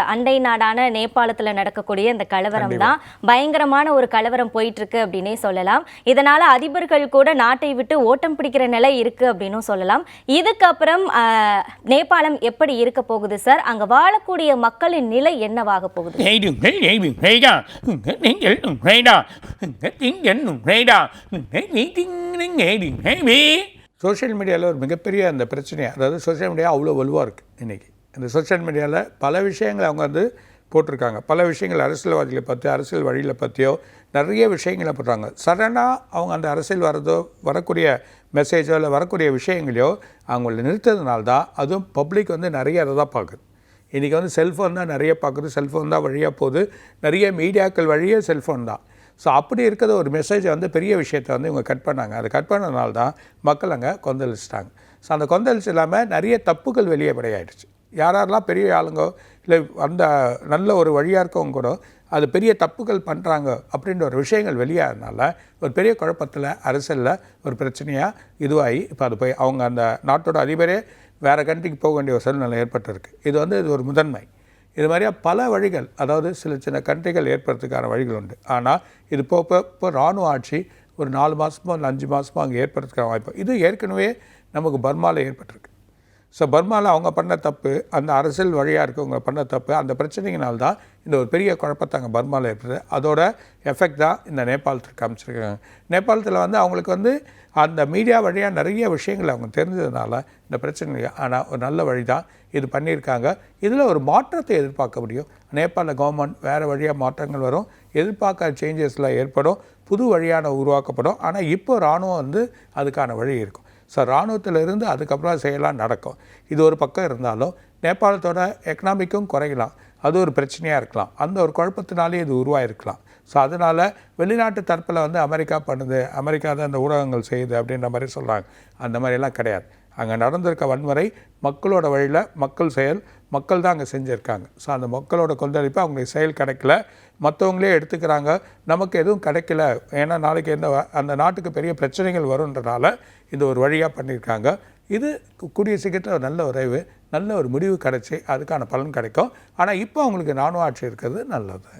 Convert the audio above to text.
அண்டை நாடான நேபாளத்துல நடக்கக்கூடிய இந்த கலவரம் தான் பயங்கரமான ஒரு கலவரம் போயிட்டு இருக்கு அப்படின்னே சொல்லலாம். இதனால அதிபர்கள் கூட நாட்டை விட்டு ஓட்டம் பிடிக்கிற நிலை இருக்கு அப்படின்னும் சொல்லலாம். இதுக்கப்புறம் நேபாளம் எப்படி இருக்க போகுது சார்? அங்க வாழக்கூடிய மக்களின் நிலை என்னவாக போகுது? சோஷியல் மீடியாவில் ஒரு மிகப்பெரிய அந்த பிரச்சனை, அதாவது சோஷியல் மீடியா அவ்வளோ வலுவாக இருக்குது. இன்றைக்கி இந்த சோஷியல் மீடியாவில் பல விஷயங்களை அவங்க வந்து போட்டிருக்காங்க. பல விஷயங்கள் அரசியல்வாதிகளை பற்றி, அரசியல் வழியில் பற்றியோ நிறைய விஷயங்களை போடுறாங்க. சடனாக அவங்க அந்த அரசியல் வரக்கூடிய மெசேஜோ இல்லை வரக்கூடிய விஷயங்களையோ அவங்கள நிறுத்ததுனால தான் அதுவும் பப்ளிக் வந்து நிறைய அதை தான் பார்க்குது. இன்றைக்கி வந்து செல்ஃபோன் தான் நிறைய பார்க்குது, செல்ஃபோன் தான் வழியாக போகுது, நிறைய மீடியாக்கள் வழியே செல்ஃபோன் தான். ஸோ அப்படி இருக்கிற ஒரு மெசேஜை வந்து பெரிய விஷயத்தை வந்து இவங்க கட் பண்ணாங்க. அதை கட் பண்ணதுனால தான் மக்கள் அங்கே கொந்தளிச்சிட்டாங்க. ஸோ அந்த கொந்தளிச்சு இல்லாமல் நிறைய தப்புகள் வெளியே படையாயிடுச்சு. யாரெல்லாம் பெரிய ஆளுங்கோ இல்லை அந்த நல்ல ஒரு வழியாக இருக்கவங்க கூட அது பெரிய தப்புகள் பண்ணுறாங்க அப்படின்ற ஒரு விஷயங்கள் வெளியாகிறதுனால ஒரு பெரிய குழப்பத்தில் அரசியலில் ஒரு பிரச்சனையாக இதுவாகி இப்போ அது போய் அவங்க அந்த நாட்டோட அதிபரே வேறு கண்ட்ரிக்கு போக வேண்டிய ஒரு சூழ்நிலை ஏற்பட்டிருக்கு. இது ஒரு முதன்மை. இது மாதிரியா பல வழிகள், அதாவது சில சின்ன கண்ட்ரிகள் ஏற்படுறதுக்கான வழிகள் உண்டு. ஆனால் இது இப்போ இராணுவ ஆட்சி ஒரு 4 மாதமோ இல்லை 5 மாதமோ அங்கே ஏற்படுறதுக்கான வாய்ப்பு. இது ஏற்கனவே நமக்கு பர்மாவில் ஏற்பட்டிருக்கு. ஸோ பர்மாவில் அவங்க பண்ண தப்பு, அந்த அரசியல் வழியாக இருக்கவங்க பண்ண தப்பு, அந்த பிரச்சனையினால்தான் இந்த ஒரு பெரிய குழப்பத்தை அங்கே பர்மாவில் ஏற்படுது. அதோட எஃபெக்ட் தான் இந்த நேபாளத்துக்கு காமிச்சிருக்காங்க. நேபாளத்தில் வந்து அவங்களுக்கு வந்து அந்த மீடியா வழியாக நிறைய விஷயங்கள் அவங்க தெரிஞ்சதுனால இந்த பிரச்சனை, ஆனால் ஒரு நல்ல வழி தான் இது பண்ணியிருக்காங்க. இதில் ஒரு மாற்றத்தை எதிர்பார்க்க முடியும். நேபாள கவர்மெண்ட் வேறு வழியாக மாற்றங்கள் வரும், எதிர்பார்க்காத சேஞ்சஸ்லாம் ஏற்படும், புது வழியான உருவாக்கப்படும். ஆனால் இப்போ இராணுவம் வந்து அதுக்கான வழி இருக்கும். ஸோ இராணுவத்திலிருந்து அதுக்கப்புறம் செயலாக நடக்கும். இது ஒரு பக்கம் இருந்தாலும் நேபாளத்தோட எக்கனாமிக்கும் குறையலாம், அது ஒரு பிரச்சனையாக இருக்கலாம். அந்த ஒரு குழப்பத்தினாலே இது உருவாயிருக்கலாம். ஸோ அதனால் வெளிநாட்டு தரப்பில் வந்து அமெரிக்கா பண்ணுது, அமெரிக்கா தான் அந்த ஊடகங்கள் செய்யுது அப்படின்ற மாதிரி சொல்கிறாங்க. அந்த மாதிரிலாம் கிடையாது. அங்கே நடந்திருக்க வன்முறை மக்களோட வழியில், மக்கள் செயல், மக்கள் தான் அங்கே செஞ்சுருக்காங்க. ஸோ அந்த மக்களோட கொந்தளிப்பு அவங்களுக்கு செயல் கிடைக்கல, மற்றவங்களே எடுத்துக்கிறாங்க, நமக்கு எதுவும் கிடைக்கல, ஏன்னா நாளைக்கு அந்த நாட்டுக்கு பெரிய பிரச்சனைகள் வருன்றனால இது ஒரு வழியாக பண்ணியிருக்காங்க. இது கூடிய சீக்கிரத்தில் நல்ல உறவு, நல்ல ஒரு முடிவு கிடைச்சி அதுக்கான பலன் கிடைக்கும். ஆனால் இப்போ அவங்களுக்கு இராணுவ ஆட்சி இருக்கிறது நல்லது.